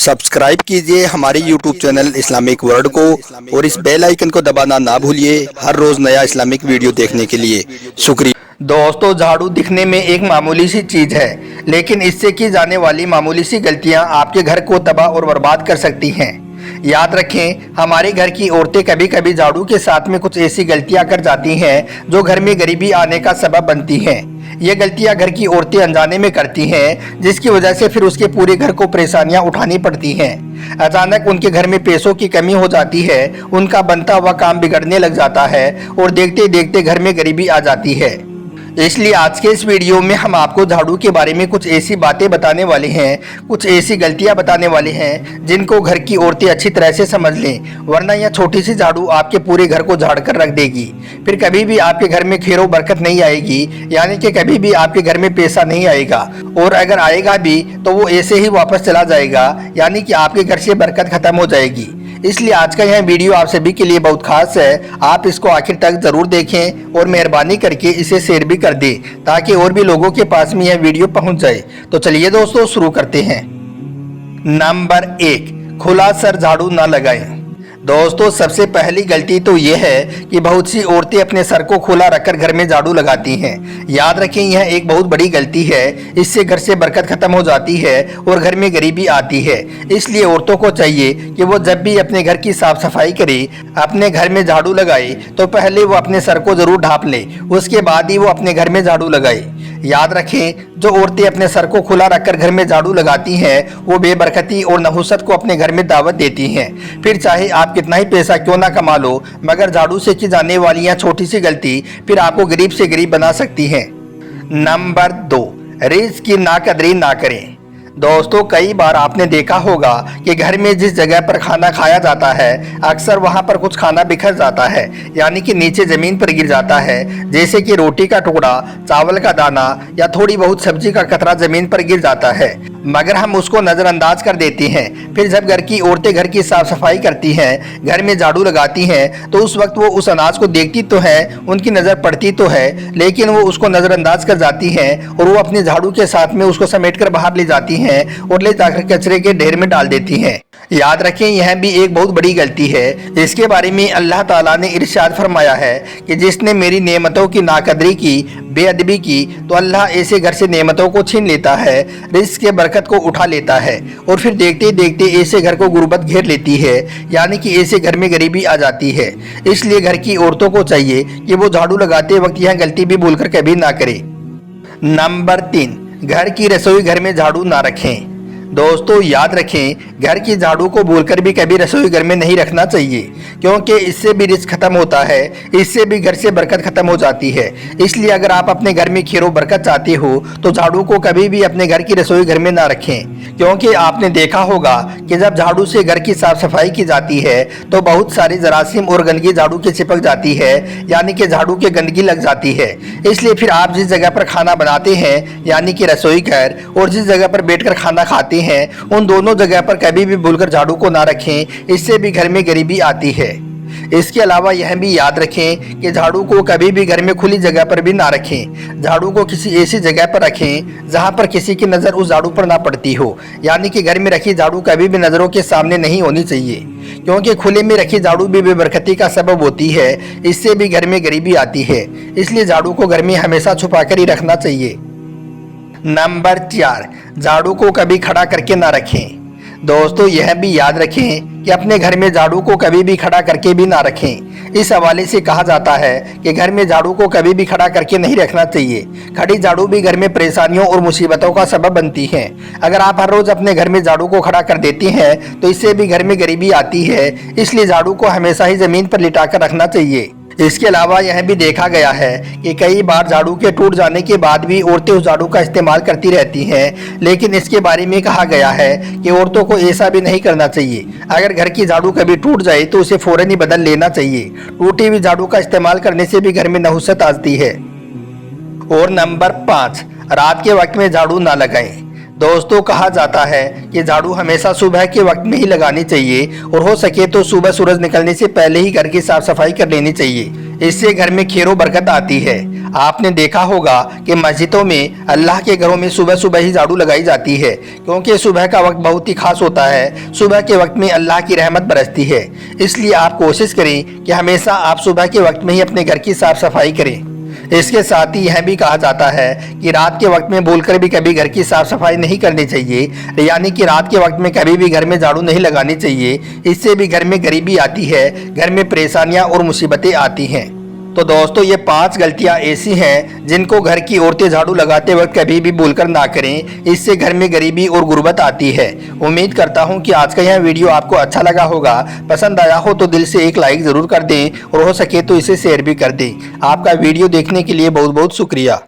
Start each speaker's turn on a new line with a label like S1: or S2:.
S1: Subscribe कीजिए हमारे YouTube channel Islamic world को और इस बेल आइकन को दबाना ना भूलिए हर रोज नया इस्लामिक वीडियो देखने के लिए। शुक्रिया।
S2: दोस्तों, झाड़ू दिखने में एक मामूली सी चीज है, लेकिन इससे की जाने वाली मामूली सी गलतियां आपके घर को तबाह और बर्बाद कर सकती हैं। याद रखें, हमारे घर की औरतें कभी कभी झाड़ू के साथ में कुछ ऐसी गलतियां कर जाती हैं जो घर में गरीबी आने का सबब बनती हैं। ये गलतियां घर की औरतें अनजाने में करती हैं, जिसकी वजह से फिर उसके पूरे घर को परेशानियां उठानी पड़ती हैं। अचानक उनके घर में पैसों की कमी हो जाती है, उनका बनता हुआ काम बिगड़ने लग जाता है और देखते देखते घर में गरीबी आ जाती है। इसलिए आज के इस वीडियो में हम आपको झाड़ू के बारे में कुछ ऐसी बातें बताने वाले हैं, कुछ ऐसी गलतियां बताने वाले हैं जिनको घर की औरतें अच्छी तरह से समझ लें, वरना यह छोटी सी झाड़ू आपके पूरे घर को झाड़ कर रख देगी। फिर कभी भी आपके घर में खैरो बरकत नहीं आएगी, यानी कि कभी भी आपके घर में पैसा नहीं आएगा, और अगर आएगा भी तो वो ऐसे ही वापस चला जाएगा, यानी कि आपके घर से बरकत खत्म हो जाएगी। इसलिए आज का यह वीडियो आप सभी के लिए बहुत खास है। आप इसको आखिर तक जरूर देखें और मेहरबानी करके इसे शेयर भी कर दें, ताकि और भी लोगों के पास में यह वीडियो पहुंच जाए। तो चलिए दोस्तों, शुरू करते हैं। नंबर 1, खुला सर झाड़ू ना लगाएं। दोस्तों, सबसे पहली गलती तो यह है कि बहुत सी औरतें अपने सर को खुला रखकर घर में झाड़ू लगाती हैं। याद रखें, यह एक बहुत बड़ी गलती है। इससे घर से बरकत खत्म हो जाती है और घर में गरीबी आती है। इसलिए औरतों को चाहिए कि वो जब भी अपने घर की साफ सफाई करे, अपने घर में झाड़ू लगाए, तो पहले वो अपने सर को जरूर ढांप ले, उसके बाद ही वो अपने घर में झाड़ू लगाए। याद रखें, जो औरतें अपने सर को खुला रखकर घर में झाड़ू लगाती हैं, वो बेबरकती और नहुसत को अपने घर में दावत देती हैं। फिर चाहे आप कितना ही पैसा क्यों ना कमा लो, मगर झाड़ू से की जाने वाली यह छोटी सी गलती फिर आपको गरीब से गरीब बना सकती है। नंबर 2, रिज़्क की नाकदरी ना करें। दोस्तों, कई बार आपने देखा होगा कि घर में जिस जगह पर खाना खाया जाता है, अक्सर वहां पर कुछ खाना बिखर जाता है, यानी कि नीचे जमीन पर गिर जाता है। जैसे कि रोटी का टुकड़ा, चावल का दाना या थोड़ी बहुत सब्जी का कतरा जमीन पर गिर जाता है, मगर हम उसको नज़रअंदाज कर देते हैं। फिर जब घर की औरतें घर की साफ सफाई करती हैं, घर में झाड़ू लगाती हैं, तो उस वक्त वो उस अनाज को देखती तो है, उनकी नज़र पड़ती तो है, लेकिन वो उसको नज़रअंदाज कर जाती हैं और वो अपने झाड़ू के साथ में उसको समेट कर बाहर ले जाती हैं और ले जाकर कचरे के ढेर में डाल देती हैं। याद रखें, यह भी एक बहुत बड़ी गलती है। इसके बारे में अल्लाह ताला ने इरशाद फरमाया है कि जिसने मेरी नेमतों की नाकदरी की, बेअदबी की, तो अल्लाह ऐसे घर से नेमतों को छीन लेता है, रिज़्क के बरकत को उठा लेता है, और फिर देखते देखते ऐसे घर को गुर्बत घेर लेती है, यानी कि ऐसे घर में गरीबी आ जाती है। इसलिए घर की औरतों को चाहिए कि वो झाड़ू लगाते वक्त यह गलती भी भूलकर कभी ना करे। नंबर 3, घर की रसोई घर में झाड़ू ना रखें। दोस्तों, याद रखें, घर की झाड़ू को भूलकर भी कभी रसोई घर में नहीं रखना चाहिए, क्योंकि इससे भी रिस्क खत्म होता है, इससे भी घर से बरकत खत्म हो जाती है। इसलिए अगर आप अपने घर में खैरो बरकत चाहते हो तो झाड़ू को कभी भी अपने घर की रसोई घर में ना रखें, क्योंकि आपने देखा होगा कि जब झाड़ू से घर की साफ सफाई की जाती है तो बहुत सारी जरासीम और गंदगी झाड़ू के चिपक जाती है, यानी कि झाड़ू के गंदगी लग जाती है। इसलिए फिर आप जिस जगह पर खाना बनाते हैं, यानी कि रसोई घर, और जिस जगह पर बैठकर खाना खाते हैं, उन दोनों जगह पर कभी भी भूलकर झाड़ू को ना रखें, इससे भी घर में गरीबी आती है। इसके अलावा यह भी याद रखें कि झाड़ू को कभी भी घर में खुली जगह पर भी ना रखें। झाड़ू को किसी ऐसी जगह पर रखें जहां पर किसी की नज़र उस झाड़ू पर ना पड़ती हो, यानी कि घर में रखी झाड़ू कभी भी नज़रों के सामने नहीं होनी चाहिए, क्योंकि खुले में रखी झाड़ू भी बेबरकती का सबब होती है, इससे भी घर में गरीबी आती है। इसलिए झाड़ू को घर में हमेशा छुपा कर ही रखना चाहिए। नंबर 4, झाड़ू को कभी खड़ा करके ना रखें। दोस्तों, यह भी याद रखें कि अपने घर में झाड़ू को कभी भी खड़ा करके भी ना रखें। इस हवाले से कहा जाता है कि घर में झाड़ू को कभी भी खड़ा करके नहीं रखना चाहिए। खड़ी झाड़ू भी घर में परेशानियों और मुसीबतों का सबब बनती है। अगर आप हर रोज अपने घर में झाड़ू को खड़ा कर देती हैं तो इससे भी घर में गरीबी आती है। इसलिए झाड़ू को हमेशा ही जमीन पर लिटा कर रखना चाहिए। इसके अलावा यह भी देखा गया है कि कई बार झाड़ू के टूट जाने के बाद भी औरतें उस झाड़ू का इस्तेमाल करती रहती हैं, लेकिन इसके बारे में कहा गया है कि औरतों को ऐसा भी नहीं करना चाहिए। अगर घर की झाड़ू कभी टूट जाए तो उसे फौरन ही बदल लेना चाहिए। टूटी हुई झाड़ू का इस्तेमाल करने से भी घर में नहुसत आती है। और नंबर 5, रात के वक्त में झाड़ू ना लगाएं। दोस्तों, कहा जाता है कि झाड़ू हमेशा सुबह के वक्त में ही लगानी चाहिए और हो सके तो सुबह सूरज निकलने से पहले ही घर की साफ सफाई कर लेनी चाहिए। इससे घर में खैर बरकत आती है। आपने देखा होगा कि मस्जिदों में, अल्लाह के घरों में सुबह सुबह ही झाड़ू लगाई जाती है, क्योंकि सुबह का वक्त बहुत ही खास होता है। सुबह के वक्त में अल्लाह की रहमत बरसती है। इसलिए आप कोशिश करें कि हमेशा आप सुबह के वक्त में ही अपने घर की साफ सफाई करें। इसके साथ ही यह भी कहा जाता है कि रात के वक्त में भूलकर भी कभी घर की साफ सफाई नहीं करनी चाहिए, यानी कि रात के वक्त में कभी भी घर में झाड़ू नहीं लगानी चाहिए। इससे भी घर में गरीबी आती है, घर में परेशानियां और मुसीबतें आती हैं। तो दोस्तों, ये 5 गलतियां ऐसी हैं जिनको घर की औरतें झाड़ू लगाते वक्त कभी भी भूलकर ना करें। इससे घर में गरीबी और गुर्बत आती है। उम्मीद करता हूं कि आज का यह वीडियो आपको अच्छा लगा होगा। पसंद आया हो तो दिल से एक लाइक ज़रूर कर दें और हो सके तो इसे शेयर भी कर दें। आपका वीडियो देखने के लिए बहुत बहुत शुक्रिया।